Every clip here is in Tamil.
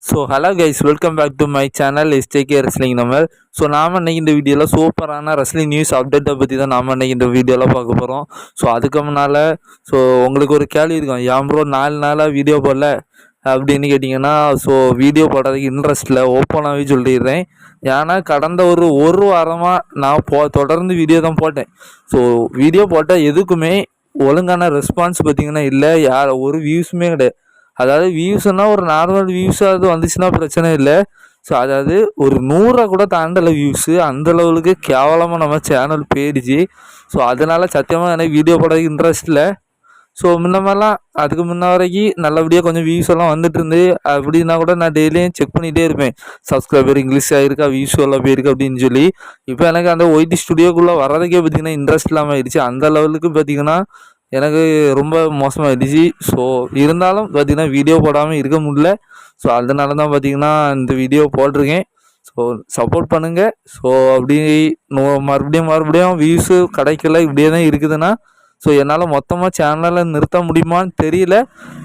So hello guys, welcome back to my channel எஸ்டேகே ரெஸ்லிங் நம்பர். ஸோ நாம் இன்றைக்கி இந்த வீடியோவில் சூப்பரான ரெஸ்லிங் நியூஸ் அப்டேட்டை பற்றி தான் நாம் இன்றைக்கி இந்த வீடியோவில் பார்க்க போகிறோம். ஸோ அதுக்கு முன்னால் உங்களுக்கு ஒரு கேள்வி இருக்கும், ஏன் ப்ரோ 4 நாளாக வீடியோ போடல அப்படின்னு கேட்டிங்கன்னா, ஸோ வீடியோ போடுறதுக்கு இன்ட்ரெஸ்ட்டில் ஓப்பனாகவே சொல்லிடுறேன். ஏன்னா கடந்த ஒரு வாரமாக நான் தொடர்ந்து வீடியோ தான் போட்டேன். ஸோ வீடியோ போட்டால் எதுக்குமே ஒழுங்கான ரெஸ்பான்ஸ் பார்த்திங்கன்னா இல்லை, ஒரு வியூஸுமே கிடையாது. அதாவது வியூஸ்னால் ஒரு நார்மல் வியூஸாக வந்துச்சுன்னா பிரச்சனை இல்லை. ஸோ அதாவது ஒரு 100 கூட தாண்டலை வியூஸு, அந்த லெவலுக்கு கேவலமாக நம்ம சேனல் போயிடுச்சு. ஸோ அதனால் சத்தியமாக எனக்கு வீடியோ போடுறதுக்கு இன்ட்ரெஸ்ட் இல்லை. ஸோ முன்னமெல்லாம் அதுக்கு முன்ன வரைக்கும் நல்லபடியாக கொஞ்சம் வியூஸ் எல்லாம் வந்துட்டு இருந்து, அப்படின்னா கூட நான் டெய்லியும் செக் பண்ணிகிட்டே இருப்பேன், சப்ஸ்கிரைபர் இங்கிலீஷ் ஆகிருக்கா, வியூஸ் எல்லாம் போயிருக்கு அப்படின்னு சொல்லி. இப்போ எனக்கு அந்த ஒய்டி ஸ்டுடியோக்குள்ளே வர்றதுக்கே பார்த்திங்கன்னா இன்ட்ரெஸ்ட் இல்லாமல் ஆயிடுச்சு. அந்த லெவலுக்கு பார்த்திங்கன்னா எனக்கு ரொம்ப மோசமாகிடுச்சு. ஸோ இருந்தாலும் பார்த்திங்கன்னா வீடியோ போடாமல் இருக்க முடியல. ஸோ அதனால தான் பார்த்திங்கன்னா இந்த வீடியோ போட்டிருக்கேன். ஸோ சப்போர்ட் பண்ணுங்கள். ஸோ அப்படி மறுபடியும் வியூஸு கிடைக்கல, இப்படியே தான் இருக்குதுன்னா ஸோ என்னால் மொத்தமாக சேனலை நிறுத்த முடியுமான்னு தெரியல.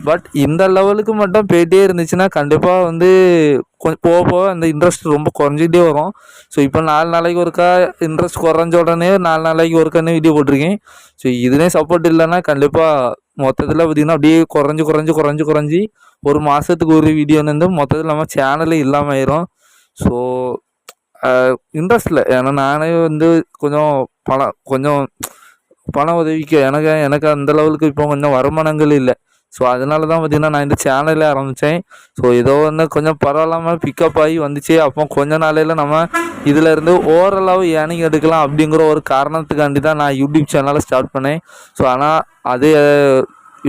பட் இந்த லெவலுக்கு மட்டும் போயிட்டே இருந்துச்சுன்னா கண்டிப்பாக போக போக அந்த இன்ட்ரெஸ்ட் ரொம்ப குறைஞ்சிக்கிட்டே வரும். ஸோ இப்போ 4 நாளைக்கு ஒருக்கா இன்ட்ரெஸ்ட் குறைஞ்ச உடனே 4 நாளைக்கு ஒருக்கானே வீடியோ போட்டிருக்கேன். ஸோ இதுனே சப்போர்ட் இல்லைன்னா கண்டிப்பாக மொத்தத்தில் பார்த்திங்கன்னா அப்படியே குறைஞ்சி ஒரு மாதத்துக்கு ஒரு வீடியோன்னு மொத்தத்தில் நம்ம சேனலே இல்லாமல் ஆயிரும். ஸோ இன்ட்ரெஸ்ட் இல்லை. ஏன்னா நானே கொஞ்சம் பண உதவிக்கு எனக்கு அந்த லெவலுக்கு இப்போ கொஞ்சம் வருமானங்கள் இல்லை. ஸோ அதனால தான் பார்த்திங்கன்னா நான் இந்த சேனலே ஆரம்பித்தேன். ஸோ ஏதோ கொஞ்சம் பரவாயில்லாமல் பிக்கப் ஆகி வந்துச்சு. அப்போ கொஞ்ச நாளையில் நம்ம இதிலேருந்து ஓரளவு ஏர்னிங் எடுக்கலாம் அப்படிங்கிற ஒரு காரணத்துக்காண்டி தான் நான் யூடியூப் சேனலை ஸ்டார்ட் பண்ணேன். ஸோ ஆனால் அது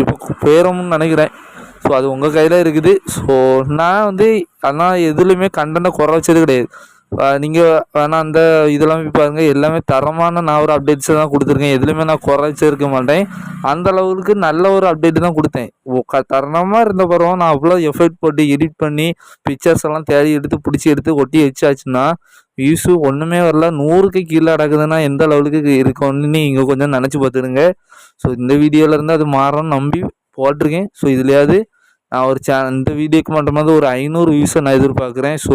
இப்போ போயிடும்னு நினைக்கிறேன். ஸோ அது உங்கள் கையில் இருக்குது. ஸோ நான் ஆனால் எதுலேயுமே கண்டென்ட்டை குறை வச்சது கிடையாது. நீங்கள் வேணால் அந்த இதெல்லாம் பாருங்கள், எல்லாமே தரமான நான் ஒரு அப்டேட்ஸை தான் கொடுத்துருக்கேன். எதுலேயுமே நான் குறைச்சிருக்க மாட்டேன். அந்த அளவுக்கு நல்ல ஒரு அப்டேட்டு தான் கொடுத்தேன். தரமாக இருந்த பருவம் நான் அவ்வளோ எஃபர்ட் போட்டு எடிட் பண்ணி பிக்சர்ஸ் எல்லாம் தேடி எடுத்து ஒட்டி வச்சாச்சுன்னா வியூஸு ஒன்றுமே வரல. 100க்கு கீழே நடக்குதுன்னா எந்த லெவலுக்கு இருக்கும்னு இங்கே கொஞ்சம் நினச்சி பார்த்துடுங்க. ஸோ இந்த வீடியோவிலேருந்து அது மாறணும்னு நம்பி போட்டிருக்கேன். ஸோ இதுலையாவது நான் ஒரு இந்த வீடியோக்கு மட்டுமாவது ஒரு 500 வியூஸை நான் எதிர்பார்க்குறேன். ஸோ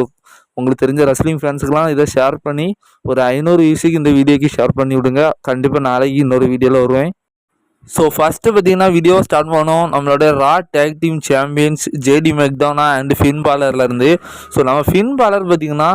உங்களுக்கு தெரிஞ்ச ரெஸ்லிங் ஃபேன்ஸுக்கெலாம் இதை ஷேர் பண்ணி ஒரு 500 வியூஸுக்கு இந்த வீடியோக்கு ஷேர் பண்ணி விடுங்க. கண்டிப்பாக நாளைக்கு இன்னொரு வீடியோவில் வருவேன். ஸோ ஃபஸ்ட்டு பார்த்திங்கன்னா வீடியோ ஸ்டார்ட் பண்ணோம் நம்மளோட Raw tag team champions JD McDonagh and Finn பாலர்லேருந்து. ஸோ நம்ம ஃபின் பாலர் பார்த்திங்கன்னா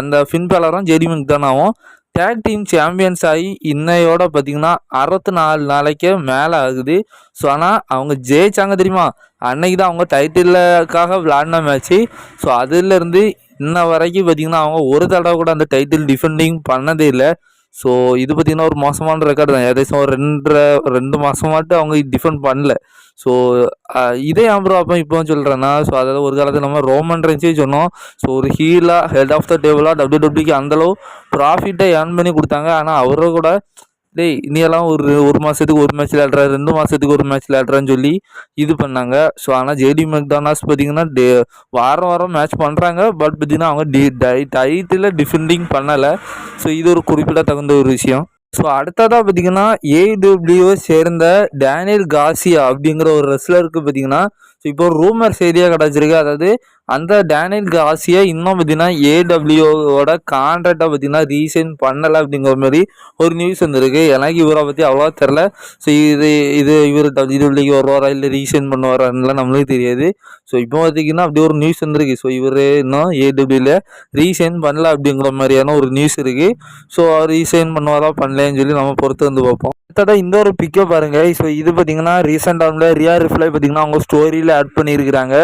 அந்த ஃபின் பாலரும் ஜேடி மெக்டானாவும் டேக் டீம் சாம்பியன்ஸ் ஆகி இன்னையோட பார்த்திங்கன்னா 64 நாளைக்கு மேலே ஆகுது. ஸோ ஆனால் அவங்க ஜெயிச்சாங்க தெரியுமா, அன்னைக்கு தான் அவங்க டைட்டிலுக்காக விளையாடின மேட்ச்சு. ஸோ அதிலேருந்து இன்ன வரைக்கும் பார்த்திங்கன்னா அவங்க ஒரு தடவை கூட அந்த டைட்டில் டிஃபெண்டிங் பண்ணதே இல்லை. ஸோ இது பார்த்திங்கன்னா ஒரு மோசமான ரெக்கார்டு தான். ஏதாச்சும் ஒரு 2 மாதமாட்டு அவங்க டிஃபெண்ட் பண்ணல. ஸோ இதே ப்ரோ அப்போ இப்போ சொல்கிறேன்னா, ஸோ அதாவது ஒரு காலத்தில் நம்ம ரோமன் ரெயின்ஸே சொன்னோம். ஸோ ஒரு ஹீலாக ஹெட் ஆஃப் த டேபிளாக WWE அந்தளவு ப்ராஃபிட்டை ஏர்ன் பண்ணி கொடுத்தாங்க. ஆனால் அவரை கூட இனியெல்லாம் ஒரு மாதத்துக்கு ஒரு மேட்ச் விளையாடுறா, 2 மாதத்துக்கு ஒரு மேட்ச் விளையாடுறான்னு சொல்லி இது பண்ணாங்க. ஸோ ஆனால் ஜேடி மெக்டானாஸ் பார்த்திங்கன்னா வாரம் மேட்ச் பண்ணுறாங்க. பட் பார்த்திங்கன்னா அவங்க டைட்டில் டிஃபெண்டிங் பண்ணலை. ஸோ இது ஒரு குறிப்பிடத்தகுந்த ஒரு விஷயம். ஸோ அடுத்ததாக பார்த்திங்கன்னா AEWவை சேர்ந்த டேனியல் கார்சியா அப்படிங்கிற ஒரு ரெஸ்லருக்கு பார்த்திங்கன்னா ஸோ இப்போ ஒரு ரூமர் செய்தியாக கிடச்சிருக்கு. அதாவது அந்த டேனியல் கார்சியா இன்னும் பார்த்திங்கன்னா AEWவோட கான்ட்ராக்டை பார்த்திங்கன்னா ரீசைன் பண்ணலை அப்படிங்கிற மாதிரி ஒரு நியூஸ் வந்துருக்கு. எனக்கு இவரை பற்றி அவ்வளோவா தெரில. ஸோ இவர் WWE வருவாரா இல்லை ரீசைன் பண்ணுவாரான்லாம் நம்மளுக்கு தெரியாது. ஸோ இப்போ பார்த்திங்கன்னா அப்படி ஒரு நியூஸ் வந்துருக்கு. ஸோ இவர் இன்னும் AEWவில் ரீசைன் பண்ணல அப்படிங்கிற மாதிரியான ஒரு நியூஸ் இருக்குது. ஸோ ரீசைன் பண்ணுவாரா பண்ணலன்னு சொல்லி நம்ம பொறுத்து வந்து பார்ப்போம். அடுத்ததாக இந்த ஒரு பிக்கை பாருங்கள். ஸோ இது பார்த்திங்கன்னா ரீசெண்டாக ரியா ரிப்ளை பார்த்திங்கன்னா அவங்க ஸ்டோரியில் ஆட் பண்ணியிருக்கிறாங்க.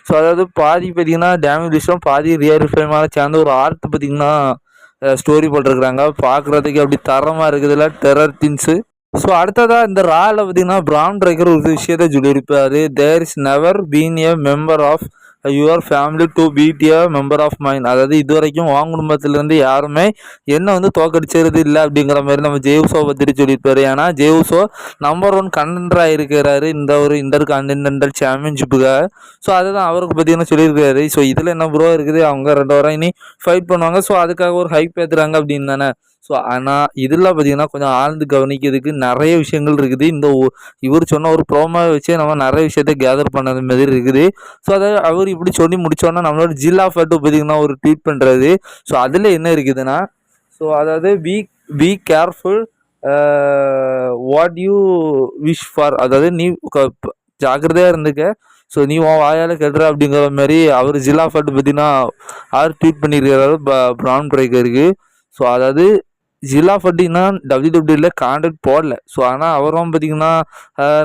ஸோ அதாவது பாதி பார்த்திங்கன்னா டேமேஜும் பாதி ரியா ரிப்ளை மேலே சேர்ந்து ஒரு ஆர்ட் பார்த்திங்கன்னா ஸ்டோரி போட்டிருக்கிறாங்க. பார்க்குறதுக்கு அப்படி தரமாக இருக்குதுல்ல, டெரர் திங்ஸு. ஸோ அடுத்ததாக இந்த ராவில் பார்த்திங்கன்னா பிரான் ட்ரைக்கர் ஒரு விஷயத்தை சொல்லியிருப்பார். There is never been a member of your family to beat a member of mind. அதாவது இது வரைக்கும் உன் குடும்பத்திலேருந்து யாருமே என்ன தோக்கடிச்சது இல்லை அப்படிங்கிற மாதிரி நம்ம ஜேவுசோ பற்றி சொல்லியிருப்பாரு. ஏன்னா ஜேவுசோ நம்பர் 1 கண்டெண்டராக இருக்கிறாரு இந்த இன்டர் கான்டினென்டல் சாம்பியன்ஷிப்புக்காக. ஸோ அதுதான் அவருக்கு பார்த்தீங்கன்னா சொல்லியிருக்காரு. ஸோ இதில் என்ன ப்ரோ இருக்குது, அவங்க 2 வாரம் இனி ஃபைட் பண்ணுவாங்க. ஸோ அதுக்காக ஒரு ஹைப் ஏற்றுறாங்க அப்படின்னு தானே. ஸோ ஆனால் இதில் பார்த்தீங்கன்னா கொஞ்சம் ஆழ்ந்து கவனிக்கிறதுக்கு நிறைய விஷயங்கள் இருக்குது. இவர் சொன்ன ஒரு ப்ரோமோவை வச்சே நம்ம நிறைய விஷயத்த கேதர் பண்ணது மாதிரி இருக்குது. ஸோ அதாவது அவர் இப்படி சொல்லி முடிச்சோன்னா நம்மளோட ஜில்லா ஃபட்டு பார்த்தீங்கன்னா ஒரு ட்வீட் பண்ணுறாரு. ஸோ அதில் என்ன இருக்குதுன்னா, ஸோ அதாவது be careful what you wish for, அதாவது நீ ஜாக்கிரதையாக இருந்துக்க, ஸோ நீ உன் வாயால் கெடுற அப்படிங்கிற மாதிரி அவர் ஜில்லா ஃபட்டு பார்த்தீங்கன்னா ட்வீட் பண்ணியிருக்கிறாரு ப்ரான் பிரேக்கருக்கு. ஸோ அதாவது ஜில்லா ஃபட்டின்னா WWE கான்ட்ராக்ட் போடல. ஸோ ஆனால் அவரும் பார்த்தீங்கன்னா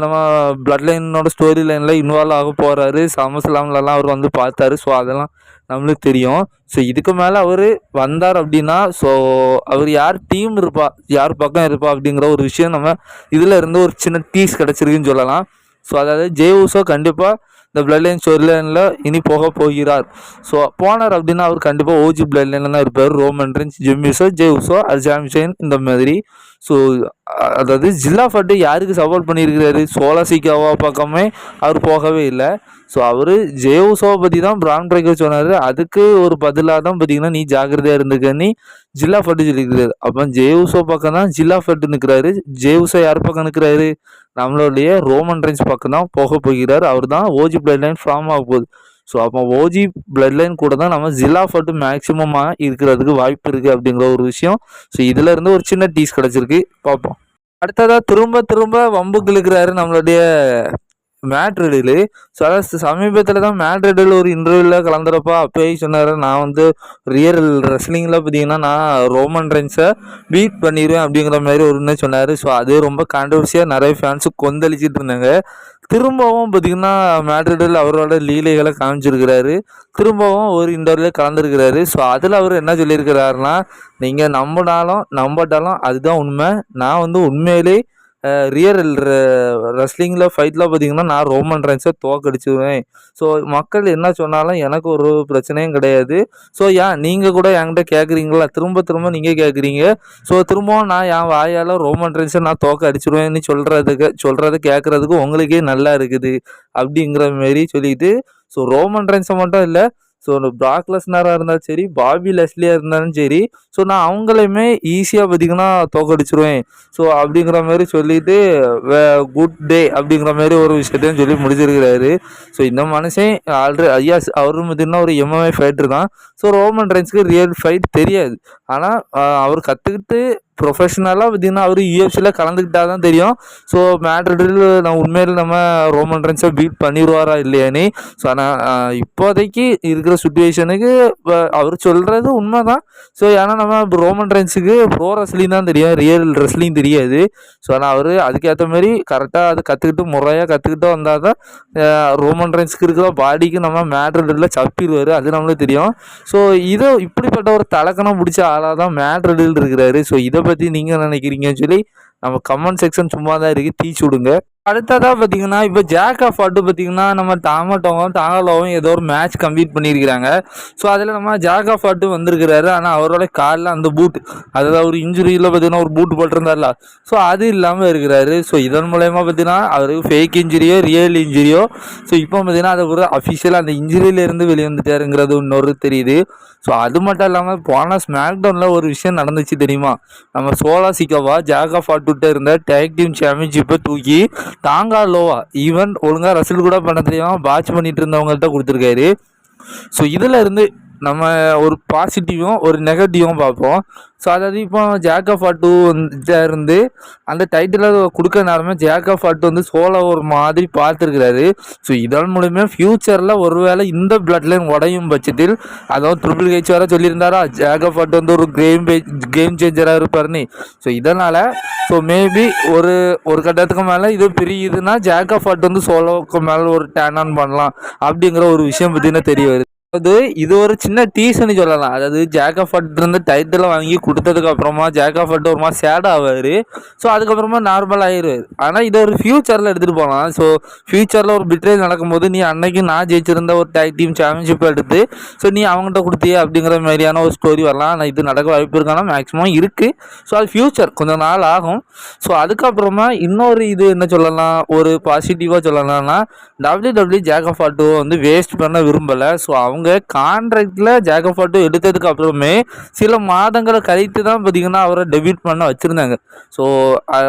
நம்ம பிளட் லைனோட ஸ்டோரி லைனில் இன்வால்வ் ஆக போகிறாரு. சமஸ்லாம்லலாம் அவர் வந்து பார்த்தாரு. ஸோ அதெல்லாம் நம்மளுக்கு தெரியும். ஸோ இதுக்கு மேலே அவர் வந்தார் அப்படின்னா, ஸோ அவர் யார் டீம் இருப்பா, யார் பக்கம் இருப்பா அப்படிங்கிற ஒரு விஷயம் நம்ம இதில் இருந்து ஒரு சின்ன டீஸ் கிடச்சிருக்குன்னு சொல்லலாம். ஸோ அதாவது ஜே உசோ கண்டிப்பாக இந்த பிளட் லைன் ஸ்டோரி லைனில் இனி போகிறார். ஸோ போனார் அப்படின்னா அவர் கண்டிப்பாக ஓஜி பிளட் லைனில் தான் இருப்பார். Roman Reigns, Jimmy Uso, Jey Uso, Sami Zayn இந்த மாதிரி. ஸோ அதாவது ஜில்லா ஃபட்டு யாருக்கு சப்போர்ட் பண்ணியிருக்கிறாரு, சோலா சிக்காவா பக்கமே அவர் போகவே இல்லை. ஸோ அவர் ஜே உசோவை பற்றி தான் பிரான் பிரேக்கர் சொன்னார். அதுக்கு ஒரு பதிலாக தான் பார்த்தீங்கன்னா நீ ஜாக்கிரதையாக இருந்துக்கன்னு ஜில்லா ஃபட்டு சொல்லியிருக்கிறாரு. அப்போ ஜே உசோ பக்கம் தான் ஜில்லா ஃபட்டு நிற்கிறாரு. ஜே உசோ யார் பக்கம் நிற்கிறாரு, நம்மளுடைய ரோமன் ரெயின்ஸ் பக்கம் தான் போகிறார். அவர் தான் ஓஜி பிளட் லைன் ஃபார்ம் ஆக போகுது. ஸோ அப்போ ஓஜி பிளட் லைன் கூட தான் நம்ம ஜில்லா ஃபட்டு மேக்சிமமாக இருக்கிறதுக்கு வாய்ப்பு இருக்குது அப்படிங்கிற ஒரு விஷயம். ஸோ இதில் இருந்து ஒரு சின்ன டீஸ் கிடச்சிருக்கு, பார்ப்போம். அடுத்ததாக திரும்ப வம்புக்கு இழுக்கிறாரு நம்மளுடைய மேட் ரிடிலு. ஸோ அதாவது சமீபத்தில் தான் மேட் ரிடில் ஒரு இன்டர்வியூவில் கலந்துறப்போ அப்போயே சொன்னார், நான் வந்து ரியல் ரெஸ்லிங்கில் பார்த்தீங்கன்னா நான் ரோமன் ரெயின்ஸை பீட் பண்ணிடுவேன் அப்படிங்கிற மாதிரி ஒன்று சொன்னார். ஸோ அது ரொம்ப கான்ட்ரவர்சியாக நிறைய ஃபேன்ஸு கொந்தளிச்சிட்டு இருந்தாங்க. திரும்பவும் பார்த்திங்கன்னா மேட் ரிடில் அவரோட லீலைகளை காமிச்சிருக்கிறாரு. திரும்பவும் ஒரு இன்டர்வியூவில் கலந்துருக்கிறாரு. ஸோ அதில் அவர் என்ன சொல்லியிருக்கிறாருன்னா, நீங்கள் நம்பட்டாலும் அதுதான் உண்மை. நான் வந்து உண்மையிலே ரியல் ரெஸ்லிங்கில் ஃபைட்டில் பார்த்தீங்கன்னா நான் ரோமன் ரெயின்ஸை தோக்கடிச்சுவேன். ஸோ மக்கள் என்ன சொன்னாலும் எனக்கு ஒரு பிரச்சனையும் கிடையாது. ஸோ நீங்கள் கூட என்கிட்ட கேட்குறீங்களா, திரும்ப நீங்கள் கேட்குறீங்க. ஸோ திரும்பவும் நான் என் வாயால் ரோமன் ரெயின்ஸை நான் தோக்க அடிச்சிடுவேன்னு சொல்கிறத கேட்குறதுக்கு உங்களுக்கே நல்லா இருக்குது அப்படிங்கிற மாரி சொல்லிட்டு, ஸோ ரோமன் ரெயின்ஸை மட்டும் இல்லை, ஸோ பிராக் லெஸ்னராக இருந்தாலும் சரி, பாபி லெஸ்லியாக இருந்தாலும் சரி, ஸோ நான் அவங்களையுமே ஈஸியாக பார்த்திங்கன்னா தோக்கடிச்சிருவேன். ஸோ அப்படிங்கிற மாதிரி சொல்லிவிட்டு குட் டே அப்படிங்கிற மாதிரி ஒரு விஷயத்தையும் சொல்லி முடிச்சிருக்கிறாரு. ஸோ இந்த மனுஷன் ஆல்ரெடி அவரும் பார்த்திங்கன்னா ஒரு MMA ஃபைட்டர் தான். ஸோ ரோமன் ரெயின்ஸ்க்கு ரியல் ஃபைட் தெரியாது. ஆனால் அவர் கற்றுக்கிட்டு ப்ரொஃபஷ்னலாக பார்த்திங்கன்னா அவர் UFC கலந்துக்கிட்டால் தான் தெரியும். ஸோ மேட் ரிடில் உண்மையில் நம்ம ரோமன் ரெயின்ஸை பீட் பண்ணிடுவாரா இல்லையானே. ஸோ ஆனால் இப்போதைக்கு இருக்கிற சுச்சுவேஷனுக்கு அவர் சொல்கிறது உண்மை தான். ஸோ ஏன்னா நம்ம ரோமன் ரெயின்ஸுக்கு ப்ரோ ரெஸ்லிங் தான் தெரியும், ரியல் ரெஸ்லிங் தெரியாது. ஸோ ஆனால் அவர் அதுக்கேற்ற மாதிரி கரெக்டாக அது கற்றுக்கிட்டு முறையாக கற்றுக்கிட்டு வந்தால் தான் ரோமன் ரெயின்ஸ்க்கு இருக்கிற பாடிக்கு நம்ம மேட் ரிடில் சப்பிடுவார், அது நம்மளுக்கு தெரியும். ஸோ இப்படிப்பட்ட ஒரு தலக்கணம் பிடிச்ச ஆளாக தான் மேட் ரிடில் இருக்கிறாரு. ஸோ இதை பற்றி நீங்கள் நினைக்கிறீங்கன்னு சொல்லி நம்ம கமெண்ட் செக்ஷன் சும்மா தான் இருக்குது, தீச்சு விடுங்க. அடுத்ததாக பார்த்தீங்கன்னா இப்போ ஜாக் ஆஃப் வார்டு பார்த்தீங்கன்னா நம்ம டாங்கலோவும் ஏதோ ஒரு மேட்ச் கம்ப்ளீட் பண்ணியிருக்கிறாங்க. ஸோ அதில் நம்ம ஜாக் ஆஃப் வார்டு வந்திருக்கிறாரு. ஆனால் அவரோட காலில் அந்த பூட், அதாவது ஒரு இன்ஜுரியில் பார்த்தீங்கன்னா ஒரு பூட் போட்டிருந்தார்ல, ஸோ அது இல்லாமல் இருக்கிறாரு. ஸோ இதன் மூலயமா பார்த்தீங்கன்னா அவருக்கு ஃபேக் இன்ஜுரியோ ரியல் இன்ஜுரியோ, ஸோ இப்போ பார்த்தீங்கன்னா அதை ஒரு அஃபிஷியலாக அந்த இன்ஜுரியிலேருந்து வெளியே வந்துட்டாருங்கிறது இன்னொரு தெரியுது. ஸோ அது மட்டும் இல்லாமல் போன ஸ்மாக்டவுனில் ஒரு விஷயம் நடந்துச்சு தெரியுமா, நம்ம சோலா சிக்காவா ஜாக் ஆஃப் வார்டுகிட்ட இருந்த டேக் டீம் சாம்பியன்ஷிப்பை தூக்கி டாங்காலோவா ஈவன் ஒழுங்காக ரசில் கூட பண்ண தெரியாமல் வாட்ச் பண்ணிட்டு இருந்தவங்கள்ட்ட கொடுத்துருக்காரு. ஸோ இதில் இருந்து நம்ம ஒரு பாசிட்டிவும் ஒரு நெகட்டிவும் பார்ப்போம். ஸோ அதாவது இப்போ ஜாக் ஆஃப் வார்டு இருந்து அந்த டைட்டிலை கொடுக்க நேரமே ஜாக் ஆஃப் வார்டு வந்து சோலோ ஒரு மாதிரி பார்த்துருக்கிறாரு. ஸோ இதன் மூலமே ஃப்யூச்சரில் ஒருவேளை இந்த பிளட் லைன் உடையும் பட்சத்தில், அதாவது ட்ரிபிள் ஹெச் வேறு சொல்லியிருந்தாரா ஜாக் ஆஃப் வார்டு வந்து ஒரு கேம் சேஞ்சராக இருப்பார்னு. ஸோ இதனால் மேபி ஒரு கட்டத்துக்கு மேலே இது பிரியுதுன்னா ஜாக் ஆஃப் வார்டு வந்து சோலோவுக்கு மேலே ஒரு டேன் ஆன் பண்ணலாம் அப்படிங்கிற ஒரு விஷயம் பார்த்தீங்கன்னா தெரிய வருது. இது ஒரு சின்ன டீஸ்ன்னு சொல்லலாம். அதாவது ஜாக் ஆஃப் வார்டு இருந்து டைட்டில் வாங்கி கொடுத்ததுக்கு அப்புறமா ஜாக் ஆஃப் வார்டு ஒரு மாதிரி சேட் ஆவார். ஸோ அதுக்கப்புறமா நார்மல் ஆயிடுவார். ஆனால் இதை ஒரு ஃபியூச்சரில் எடுத்துகிட்டு போகலாம். ஸோ ஃபியூச்சரில் ஒரு பிட்ரேல் நடக்கும்போது நீ அன்னைக்கு நான் ஜெயிச்சிருந்த ஒரு டேக் டீம் சாம்பியன்ஷிப்பை எடுத்து ஸோ நீ அவங்ககிட்ட கொடுத்தியே அப்படிங்கிற மாதிரியான ஒரு ஸ்டோரி வரலாம். ஆனால் இது நடக்க வாய்ப்பு இருக்கானா மேக்ஸிமம் இருக்குது. ஸோ அது ஃபியூச்சர் கொஞ்சம் நாள் ஆகும். ஸோ அதுக்கப்புறமா இன்னொரு இது என்ன சொல்லலாம், ஒரு பாசிட்டிவாக சொல்லலாம்னா WWE ஜாக் ஆஃப் வார்டு வந்து வேஸ்ட் பண்ண விரும்பலை. ஸோ அவங்க அவங்க கான்ட்ராக்டில் ஜேக்கப் ஃபால்ட் எடுத்ததுக்கு அப்புறமே சில மாதங்களை கழித்து தான் பார்த்திங்கன்னா அவரை டெபியூட் பண்ண வச்சுருந்தாங்க. ஸோ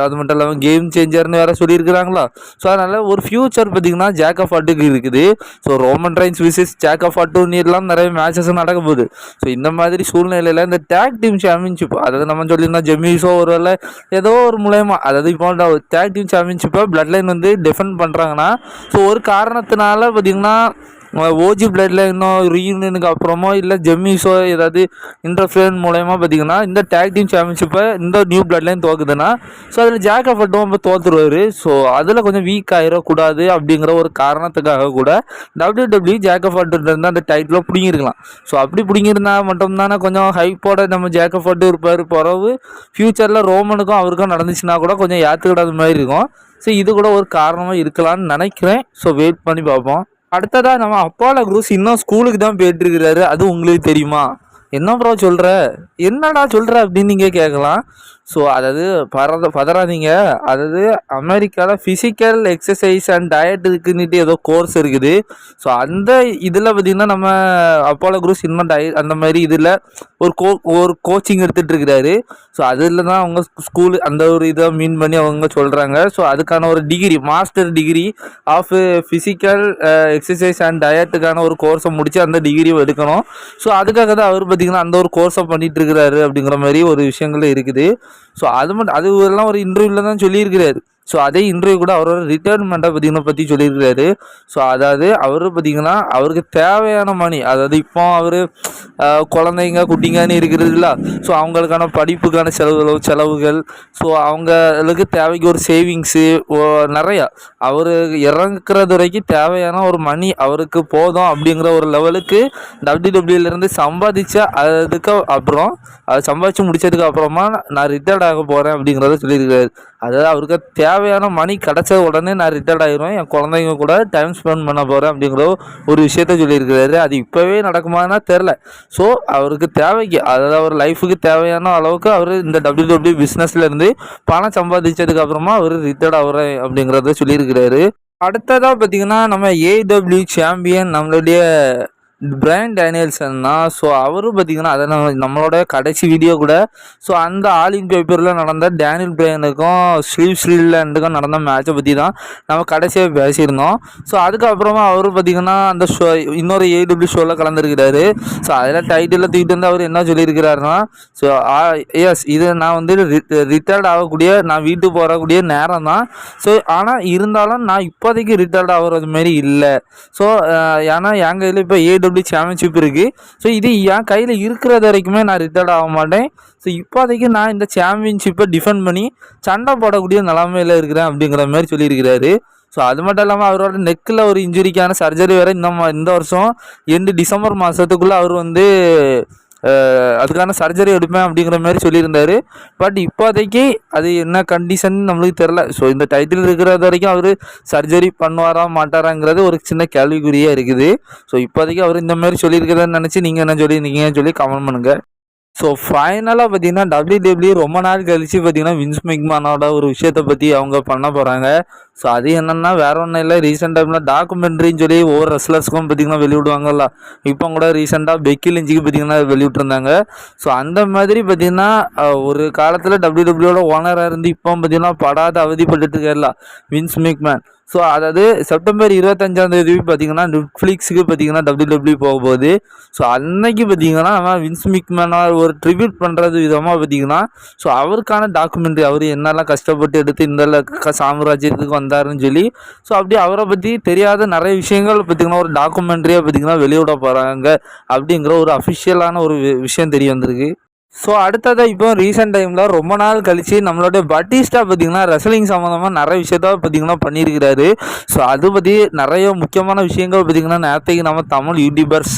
அது மட்டும் இல்லாமல் கேம் சேஞ்சர்னு வேறு சொல்லியிருக்கிறாங்களா. ஸோ அதனால் ஒரு ஃப்யூச்சர் பார்த்திங்கன்னா ஜேக்கப் ஃபால்ட்டுக்கு இருக்குது. So Roman Reigns versus Jacob ஃபால்ட்டுலாம் நிறைய மேட்சஸ் நடக்க போகுது. ஸோ இந்த மாதிரி சூழ்நிலையில் இந்த டேக் டீம் சாம்பியன்ஷிப், அதாவது நம்ம சொல்லியிருந்தோம் ஜெமிஸோ ஒரு வேலை ஏதோ ஒரு மூலயமா, அதாவது இப்போ டேக் டீம் சாம்பியன்ஷிப்பை பிளட் லைன் வந்து டிஃபெண்ட் பண்ணுறாங்கன்னா, ஸோ ஒரு காரணத்தினால பார்த்திங்கன்னா ஓஜி பிளட்ல இன்னும் ரீயூனியனுக்கு அப்புறமோ இல்லை ஜெம்மிஸோ ஏதாவது இன்டர்ஃபியர் மூலயமா பார்த்தீங்கன்னா இந்த டேக் டீம் சாம்பியன்ஷிப்பை இந்த நியூ பிளட் லைன் தோக்குதுன்னா, ஸோ அதில் ஜேக்கப் ஃபால்ட்டும் இப்போ தோற்றுருவார். ஸோ அதில் கொஞ்சம் வீக் ஆகிடக்கூடாது அப்படிங்கிற ஒரு காரணத்துக்காக கூட WWE ஜேக்கப் ஃபால்ட்டு அந்த டைட்டில் பிடிங்கிருக்கலாம். ஸோ அப்படி பிடிங்கிருந்தா மட்டும்தானே கொஞ்சம் ஹைப்போட நம்ம ஜேக்கப் ஃபால்ட்டு இருப்பார். பிறகு ஃப்யூச்சரில் ரோமனுக்கும் அவருக்கும் நடந்துச்சுன்னா கூட கொஞ்சம் ஏற்றுக்கிடாத மாதிரி இருக்கும். ஸோ இது கூட ஒரு காரணமாக இருக்கலாம்னு நினைக்கிறேன். ஸோ வெயிட் பண்ணி பார்ப்போம். அடுத்ததாக நம்ம அப்போலோ க்ரூஸ் இன்னும் ஸ்கூலுக்கு தான் போயிட்டுருக்கிறாரு. அது உங்களுக்கு தெரியுமா? என்ன ப்ரோ சொல்கிற, என்னடா சொல்கிற அப்படின்னு நீங்கள் கேட்கலாம். ஸோ அதாவது பதறாதீங்க. அதாவது அமெரிக்காவில் ஃபிசிக்கல் எக்ஸசைஸ் அண்ட் டயட்டுக்குன்னுட்டு ஏதோ கோர்ஸ் இருக்குது. ஸோ அந்த இதில் பார்த்திங்கன்னா நம்ம அப்போலோ க்ரூஸ் இன்னும் அந்த மாதிரி இதில் ஒரு கோச்சிங் எடுத்துகிட்டு இருக்கிறாரு. ஸோ அதில் தான் அவங்க ஸ்கூலு அந்த ஒரு இதை மீன் பண்ணி அவங்க சொல்கிறாங்க. ஸோ அதுக்கான ஒரு degree, master degree of physical exercise and டயட்டுக்கான ஒரு கோர்ஸை முடித்து அந்த டிகிரியை எடுக்கணும். ஸோ அதுக்காக தான் அவர் பார்த்திங்கன்னா அந்த ஒரு கோர்ஸை பண்ணிகிட்டு இருக்கிறாரு அப்படிங்கிற மாதிரி ஒரு விஷயங்கள் இருக்குது. ஸோ அது எல்லாம் ஒரு இன்டர்வியூவில் தான் சொல்லியிருக்கிறாரு. ஸோ அதே இன்டர்வியூ கூட அவரோட ரிட்டையர்மெண்ட்டை பற்றி சொல்லியிருக்கிறாரு. ஸோ அதாவது அவர் பார்த்திங்கன்னா அவருக்கு தேவையான மணி, அதாவது இப்போ அவர் குழந்தைங்க குட்டிங்கன்னு இருக்கிறது இல்லை. ஸோ அவங்களுக்கான படிப்புக்கான செலவுகள், ஸோ அவங்களுக்கு தேவைக்கு ஒரு சேவிங்ஸு நிறையா அவர் இறங்குறது வரைக்கும் தேவையான ஒரு மணி அவருக்கு போதும் அப்படிங்கிற ஒரு லெவலுக்கு WWEலேருந்து சம்பாதிச்ச அதுக்கு அப்புறம் அதை சம்பாதிச்சு முடிச்சதுக்கு அப்புறமா நான் ரிட்டையர்ட் ஆக போகிறேன் அப்படிங்கிறத சொல்லியிருக்காரு. அதாவது அவருக்கு தேவையான மணி கிடச்ச உடனே நான் ரிட்டையர்ட் ஆகிடுவேன், என் குழந்தைங்க கூட டைம் ஸ்பெண்ட் பண்ண போகிறேன் அப்படிங்கிற ஒரு விஷயத்த சொல்லியிருக்கிறாரு. அது இப்போவே நடக்குமானா தெரில. ஸோ அவருக்கு தேவைக்கு, அதாவது அவர் லைஃபுக்கு தேவையான அளவுக்கு அவர் இந்த WWE பிஸ்னஸ்லேருந்து பணம் சம்பாதிச்சதுக்கு அப்புறமா அவர் ரிட்டையர்ட் ஆகிறேன் அப்படிங்கிறத சொல்லியிருக்கிறாரு. அடுத்ததாக பார்த்திங்கன்னா நம்ம AEW சாம்பியன் நம்மளுடைய பிரையன் டேனியல்சன் தான். ஸோ அவரும் பார்த்திங்கன்னா அதை நம்மளோட கடைசி வீடியோ கூட, ஸோ அந்த ஆலின் பேப்பரில் நடந்த டேனியல் பிரையனுக்கும் ஸ்ரீலாண்டுக்கும் நடந்த மேட்சை பற்றி தான் நம்ம கடைசியாக பேசியிருந்தோம். ஸோ அதுக்கப்புறமா அவர் பார்த்திங்கன்னா அந்த ஷோ இன்னொரு AEW ஷோவில் கலந்துருக்கிறாரு. ஸோ அதில் டைட்டிலில் தூக்கிட்டு வந்து அவர் என்ன சொல்லியிருக்கிறாருன்னா, ஸோ எஸ் இது நான் வந்து ரிட்டையர்ட் ஆகக்கூடிய, நான் வீட்டுக்கு போகக்கூடிய நேரம் தான். ஸோ ஆனால் இருந்தாலும் நான் இப்போதைக்கு ரிட்டையர்ட் ஆகிறது மாரி இல்லை. ஸோ ஏன்னா என் கையில் இப்போ AEW சாம்பியன்ஷிப் இருக்குது. ஸோ இது என் கையில் இருக்கிறது வரைக்குமே நான் ரிட்டையர்ட் ஆக மாட்டேன். ஸோ இப்போதைக்கு நான் இந்த சாம்பியன்ஷிப்பை டிஃபெண்ட் பண்ணி சண்டை போடக்கூடிய நிலைமையில் இருக்கிறேன் அப்படிங்கிற மாதிரி சொல்லியிருக்கிறாரு. ஸோ அது மட்டும் இல்லாமல் அவரோட நெக்கில் ஒரு இன்ஜுரிக்கான சர்ஜரி வேறு இந்த வருஷம் டிசம்பர் மாதத்துக்குள்ளே அவர் வந்து அதுக்கான சர்ஜரி எடுப்பேன் அப்படிங்கிற மாதிரி சொல்லியிருந்தார். பட் இப்போதைக்கு அது என்ன கண்டிஷன் நம்மளுக்கு தெரில. ஸோ இந்த டைட்டில் இருக்கிறது வரைக்கும் அவர் சர்ஜரி பண்ணுவாரா மாட்டாராங்கிறது ஒரு சின்ன கேள்விக்குறியாக இருக்குது. ஸோ இப்போதைக்கு அவர் இந்த மாதிரி சொல்லியிருக்கிறதுன்னு நினச்சி நீங்கள் என்ன சொல்லியிருந்தீங்கன்னு சொல்லி கமெண்ட் பண்ணுங்கள். ஸோ ஃபைனலாக பார்த்தீங்கன்னா WWE ரொம்ப நாள் கழித்து பார்த்தீங்கன்னா வின்ஸ் மெக்மேனோட ஒரு விஷயத்தை பற்றி அவங்க பண்ண போகிறாங்க. ஸோ அது என்னென்னா வேற ஒன்றும் இல்லை, ரீசெண்ட் டைமில் டாக்குமெண்ட்ரின்னு சொல்லி ஒவ்வொரு ரெஸ்லர்ஸ்க்கும் பார்த்திங்கன்னா வெளியிடுவாங்கல்ல. இப்போ கூட ரீசெண்டாக பெக்கி லிஞ்சுக்கு பார்த்திங்கன்னா வெளியிட்ருந்தாங்க. ஸோ அந்த மாதிரி பார்த்திங்கன்னா ஒரு காலத்தில் WWEயோட ஓனராக இருந்து இப்போ பார்த்திங்கன்னா படாத அவதிப்பட்டு இருக்கார்ல வின்ஸ் மெக்மேன். ஸோ அதாவது செப்டம்பர் 25 பார்த்திங்கன்னா நெட்ஃப்ளிக்ஸுக்கு பார்த்திங்கன்னா WWE போக போகுது. ஸோ அன்னைக்கு பார்த்திங்கன்னா நம்ம வின்ஸ் மெக்மேனாக ஒரு ட்ரிபியூட் பண்ணுறது விதமாக பார்த்திங்கன்னா ஸோ அவருக்கான டாக்குமெண்ட்ரி, அவர் என்னெல்லாம் கஷ்டப்பட்டு எடுத்து இந்த சாம்ராஜ்யத்துக்கு வந்தாருன்னு சொல்லி, ஸோ அப்படியே அவரை பற்றி தெரியாத நிறைய விஷயங்கள் பார்த்திங்கன்னா ஒரு டாக்குமெண்ட்ரியாக பார்த்திங்கன்னா வெளியிட போகிறாங்க அப்படிங்கிற ஒரு அஃபிஷியலான ஒரு விஷயம் தெரிய வந்திருக்கு. ஸோ அடுத்ததாக இப்போ ரீசெண்ட் டைமில் ரொம்ப நாள் கழித்து நம்மளோட பட்டிஸ்டா பார்த்திங்கன்னா ரெஸ்லிங் சம்மந்தமாக நிறைய விஷயத்த பார்த்திங்கன்னா பண்ணியிருக்கிறாரு. ஸோ அது பற்றி நிறைய முக்கியமான விஷயங்கள் பார்த்திங்கன்னா நேரத்துக்கு நம்ம தமிழ் யூடியூபர்ஸ்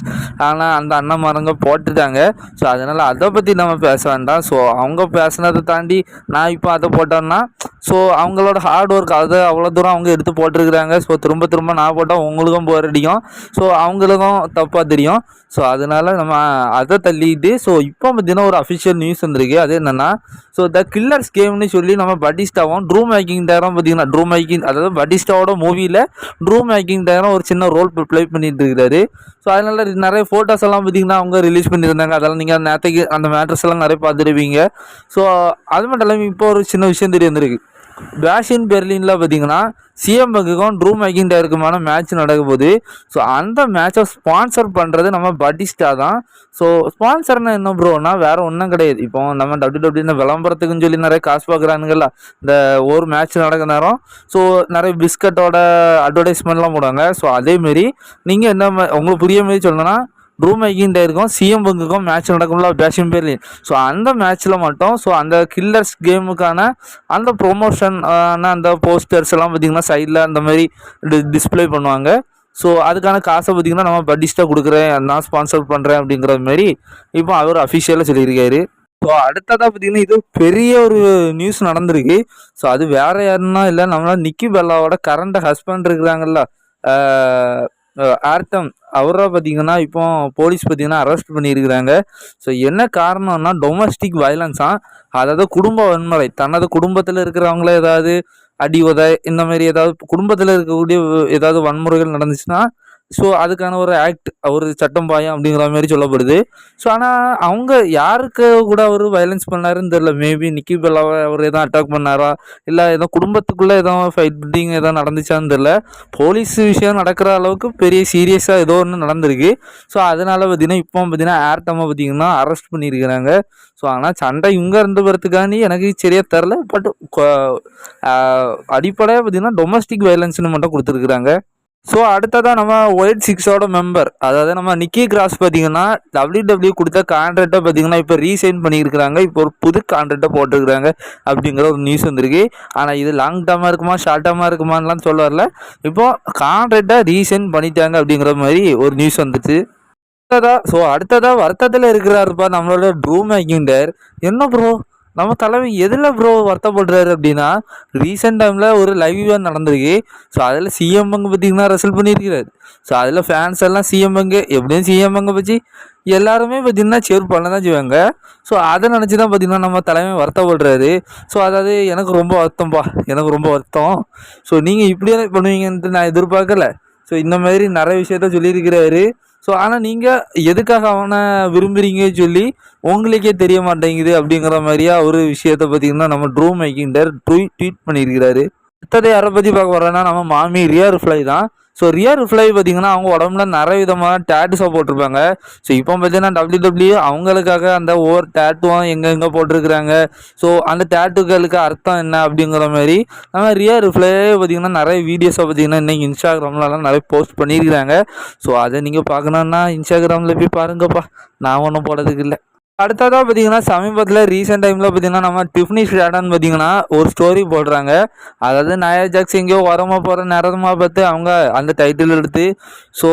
ஆனால் அந்த அண்ணன்மாரங்க போட்டுட்டாங்க. ஸோ அதனால் அதை பற்றி நம்ம பேச வேண்டாம். ஸோ அவங்க பேசுனதை தாண்டி நான் இப்போ அதை போட்டோன்னா ஸோ அவங்களோட ஹார்ட் ஒர்க் அதை அவ்வளோ தூரம் அவங்க எடுத்து போட்டிருக்கிறாங்க. ஸோ திரும்ப திரும்ப நான் போட்டால் உங்களுக்கும் போர் அடிக்கும், ஸோ அவங்களுக்கும் தப்பாக தெரியும். ஸோ அதனால் நம்ம அதை தள்ளிட்டு ஸோ இப்போ பார்த்திங்கன்னா ஒரு அஃபிஷியல் நியூஸ் வந்திருக்கு. அது என்னென்னா, ஸோ த கில்லர்ஸ் கேம்னு சொல்லி நம்ம பட்டிஸ்டாவும் ட்ரூ மேக்கிங் டயரும் பார்த்திங்கன்னா அதாவது பட்டிஸ்டாவோட மூவியில் ட்ரூ மேக்கிங் டயரும் ஒரு சின்ன ரோல் ப்ளே பண்ணிட்டு இருக்கிறாரு. ஸோ அதனால நிறைய ஃபோட்டோஸ் எல்லாம் பார்த்தீங்கன்னா அவங்க ரிலீஸ் பண்ணியிருந்தாங்க. அதெல்லாம் நீங்கள் நேற்றுக்கு அந்த மேட்ரஸ் எல்லாம் நிறைய பார்த்துருப்பீங்க. ஸோ அது மட்டும் இல்லாமல் இப்போ ஒரு சின்ன விஷயம் தெரிய வந்திருக்கு. பேஷின் பெர்லினில் பார்த்தீங்கன்னா சிஎம் பங்குக்கும் ட்ரூ மெக்கின்டையருக்குமான மேட்ச் நடக்க போகுது. ஸோ அந்த மேட்சை ஸ்பான்சர் பண்ணுறது நம்ம பட்டிஸ்டா தான். ஸோ ஸ்பான்சர்னா என்ன ப்ரோனா வேறு ஒன்றும் கிடையாது. இப்போ நம்ம WWE விளம்பரத்துக்குன்னு சொல்லி நிறைய காசு பார்க்குறானுங்களா இந்த ஒரு மேட்ச் நடக்க நேரம். ஸோ நிறைய பிஸ்கட்டோட அட்வர்டைஸ்மெண்ட்லாம் போடுவாங்க. ஸோ அதேமாரி நீங்கள் என்ன உங்களுக்கு புரிய மாரி சொல்லணும்னா ட்ரூ மெக்கின்டையருக்கும் சிஎம் பங்குக்கும் மேட்ச் நடக்கும்ல பேஷின் பெர்லின். ஸோ அந்த மேட்ச்சில் மட்டும் ஸோ அந்த கில்லர்ஸ் கேமுக்கான அந்த ப்ரொமோஷன் அந்த போஸ்டர்ஸ் எல்லாம் பார்த்திங்கன்னா சைடில் அந்த மாதிரி டிஸ்பிளே பண்ணுவாங்க. ஸோ அதுக்கான காசை பார்த்திங்கன்னா நம்ம பட்டிஸ்டா கொடுக்குறேன், நான் ஸ்பான்சர் பண்ணுறேன் அப்படிங்கிற மாதிரி இப்போ அவர் அஃபிஷியலாக சொல்லியிருக்காரு. ஸோ அடுத்ததாக பார்த்திங்கன்னா இது பெரிய ஒரு நியூஸ் நடந்திருக்கு. ஸோ அது வேறு யாருன்னா இல்லை, நம்மளா நிக்கி பெல்லாவோட கரண்ட் ஹஸ்பண்ட் இருக்கிறாங்கல்ல ஆர்டம், அவரை பார்த்தீங்கன்னா இப்போ போலீஸ் பார்த்தீங்கன்னா அரெஸ்ட் பண்ணியிருக்கிறாங்க. ஸோ என்ன காரணம்னா டொமஸ்டிக் வயலன்ஸாக, அதாவது குடும்ப வன்முறை, தனது குடும்பத்தில் இருக்கிறவங்கள ஏதாவது அடி உதை இந்த மாதிரி ஏதாவது குடும்பத்தில் இருக்கக்கூடிய ஏதாவது வன்முறைகள் நடந்துச்சுன்னா ஸோ அதுக்கான ஒரு ஆக்ட் ஒரு சட்டம் பாயம் அப்படிங்கிற மாதிரி சொல்லப்படுது. ஸோ ஆனால் அவங்க யாருக்கு கூட அவர் வயலன்ஸ் பண்ணாருன்னு தெரியல. மேபி நிக்கி பெல்லாவை அவர் எதாவது அட்டாக் பண்ணாரா, இல்லை ஏதோ குடும்பத்துக்குள்ளே ஏதோ ஃபைட்டிங் ஏதோ நடந்துச்சான்னு தெரில. போலீஸ் விஷயம் நடக்கிற அளவுக்கு பெரிய சீரியஸாக ஏதோ ஒன்று நடந்திருக்கு. ஸோ அதனால் பார்த்தீங்கன்னா இப்போ பார்த்தீங்கன்னா ஆர்டமை பார்த்தீங்கன்னா அரெஸ்ட் பண்ணியிருக்கிறாங்க. ஸோ ஆனால் சண்டை இவங்க இருந்து வரத்துக்காண்டி எனக்கு சரியாக தெரில. பட் அடிப்படையாக பார்த்தீங்கன்னா டொமஸ்டிக் வயலன்ஸ்னு மட்டும் கொடுத்துருக்குறாங்க. ஸோ அடுத்ததான் நம்ம ஒயிட் சிக்ஸோட மெம்பர், அதாவது நம்ம நிக்கி கிராஸ் பார்த்தீங்கன்னா WWE கொடுத்த கான்ட்ராக்டை பார்த்தீங்கன்னா இப்போ ரீசைன் பண்ணியிருக்கிறாங்க. இப்போ ஒரு புது கான்ட்ராக்டை போட்டிருக்கிறாங்க அப்படிங்கிற ஒரு நியூஸ் வந்திருக்கு. ஆனால் இது லாங் டேர்மாக இருக்குமா ஷார்ட் டேர்மாக இருக்குமான்லாம் சொல்ல வரல. இப்போது கான்ட்ராக்டை ரீசைன் பண்ணிட்டாங்க அப்படிங்கிற மாதிரி ஒரு நியூஸ் வந்துச்சு. ஸோ அடுத்ததாக வருத்தத்தில் இருக்கிறாருப்பா நம்மளோட ட்ரூ மெக்கின்டையர். என்ன ப்ரோ நம்ம தலைமை எதில் ப்ரோ வருத்தப்படுறாரு அப்படின்னா, ரீசெண்ட் டைமில் ஒரு லைவ் ஈவெண்ட் நடந்திருக்கு. ஸோ அதில் சிஎம் பங்கு பார்த்தீங்கன்னா ரெசல்ட் பண்ணியிருக்கிறாரு. ஸோ அதில் ஃபேன்ஸ் எல்லாம் சிஎம் பங்கு எப்படியும் சிஎம் பங்கை பற்றி எல்லாருமே பார்த்தீங்கன்னா சேர் பண்ண தான் செய்வாங்க. ஸோ அதை நினச்சி தான் பார்த்தீங்கன்னா நம்ம தலைமை வருத்தப்படுறாரு. ஸோ அதாவது எனக்கு ரொம்ப வருத்தம்ப்பா, எனக்கு ரொம்ப வருத்தம். ஸோ நீங்கள் இப்படியே பண்ணுவீங்கன்ட்டு நான் எதிர்பார்க்கல. ஸோ இந்த மாதிரி நிறைய விஷயத்த சொல்லியிருக்கிறாரு. ஸோ ஆனால் நீங்கள் எதுக்காக அவனை விரும்புகிறீங்கன்னு சொல்லி உங்களுக்கே தெரிய மாட்டேங்குது அப்படிங்கிற மாதிரியா ஒரு விஷயத்தை பார்த்தீங்கன்னா நம்ம ட்ரூ மெக்கின்டையர் ட்வீட் பண்ணியிருக்கிறாரு. அடுத்தது யாரை பற்றி பார்க்க போகிறோன்னா நம்ம மாமி ரியா ரிஃப்ளை தான். ஸோ ரியா ரிஃப்ளை பார்த்தீங்கன்னா அவங்க உடம்புல நிறைய விதமான டேட்டூஸாக போட்டிருப்பாங்க. ஸோ இப்போ பார்த்தீங்கன்னா WWE அவங்களுக்காக அந்த ஒவ்வொரு டேட்டுவும் எங்கெங்கே போட்டிருக்கிறாங்க. ஸோ அந்த டேட்டுகளுக்கு அர்த்தம் என்ன அப்படிங்கிற மாதிரி நம்ம ரியா ரிஃப்ளை பார்த்தீங்கன்னா நிறைய வீடியோஸை பார்த்தீங்கன்னா இன்றைக்கி இன்ஸ்டாகிராம்லலாம் நிறைய போஸ்ட் பண்ணியிருக்கிறாங்க. ஸோ அதை நீங்கள் பார்க்கணுன்னா இன்ஸ்டாகிராமில் போய் பாருங்கப்பா, நான் ஒன்றும் போடுறதுக்கு இல்லை. அடுத்ததாக பார்த்தீங்கன்னா சமீபத்தில் ரீசெண்ட் டைமில் பார்த்தீங்கன்னா நம்ம டிஃப்னி ஷேடன் பார்த்தீங்கன்னா ஒரு ஸ்டோரி போடுறாங்க. அதாவது நயா ஜாக்ஸ் எங்கேயோ வரமா போகிற நேரமாக பார்த்து அவங்க அந்த டைட்டில் எடுத்து ஸோ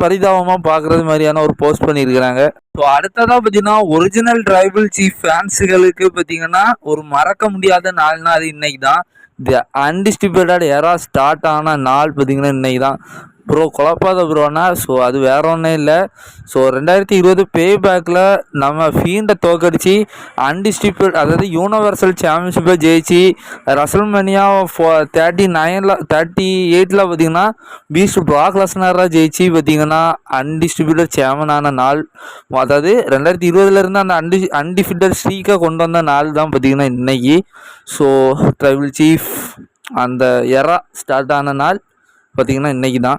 பரிதாபமாக பார்க்குறது மாதிரியான ஒரு போஸ்ட் பண்ணியிருக்கிறாங்க. ஸோ அடுத்ததாக பார்த்தீங்கன்னா ஒரிஜினல் ட்ரைபல் சீஃப் ஃபேன்ஸுகளுக்கு பார்த்தீங்கன்னா ஒரு மறக்க முடியாத நாள்னா அது இன்னைக்கு தான். தி அன்டிஸ்ட்ரிபியூட்டட் எரா ஸ்டார்ட் ஆன நாள் பார்த்தீங்கன்னா இன்னைக்கு தான். ப்ரோ குழப்பாத ப்ரோனா. ஸோ அது வேற ஒன்றும் இல்லை. ஸோ 2020 பே பேக்கில் நம்ம ஃபீண்டை தோக்கடிச்சு அன்டிஸ்ட்ரிபியூட் அதாவது யூனிவர்சல் சாம்பியன்ஷிப்பை ஜெயிச்சு ரசல்மேனியா 38 பார்த்தீங்கன்னா பீஸ்ட் பிராக் லெஸ்னராக ஜெயிச்சு பார்த்தீங்கன்னா அன்டிஸ்ட்ரிபியூட்டட் சேமனான நாள். அதாவது 2020 அந்த அன்டிஃபிட்டட் ஸ்ட்ரீக்கை கொண்டு வந்த நாள் தான் பார்த்தீங்கன்னா இன்னைக்கு. ஸோ ட்ரைபிள் சீஃப் அந்த எரா ஸ்டார்ட் ஆன நாள் பார்த்தீங்கன்னா இன்றைக்கி தான்.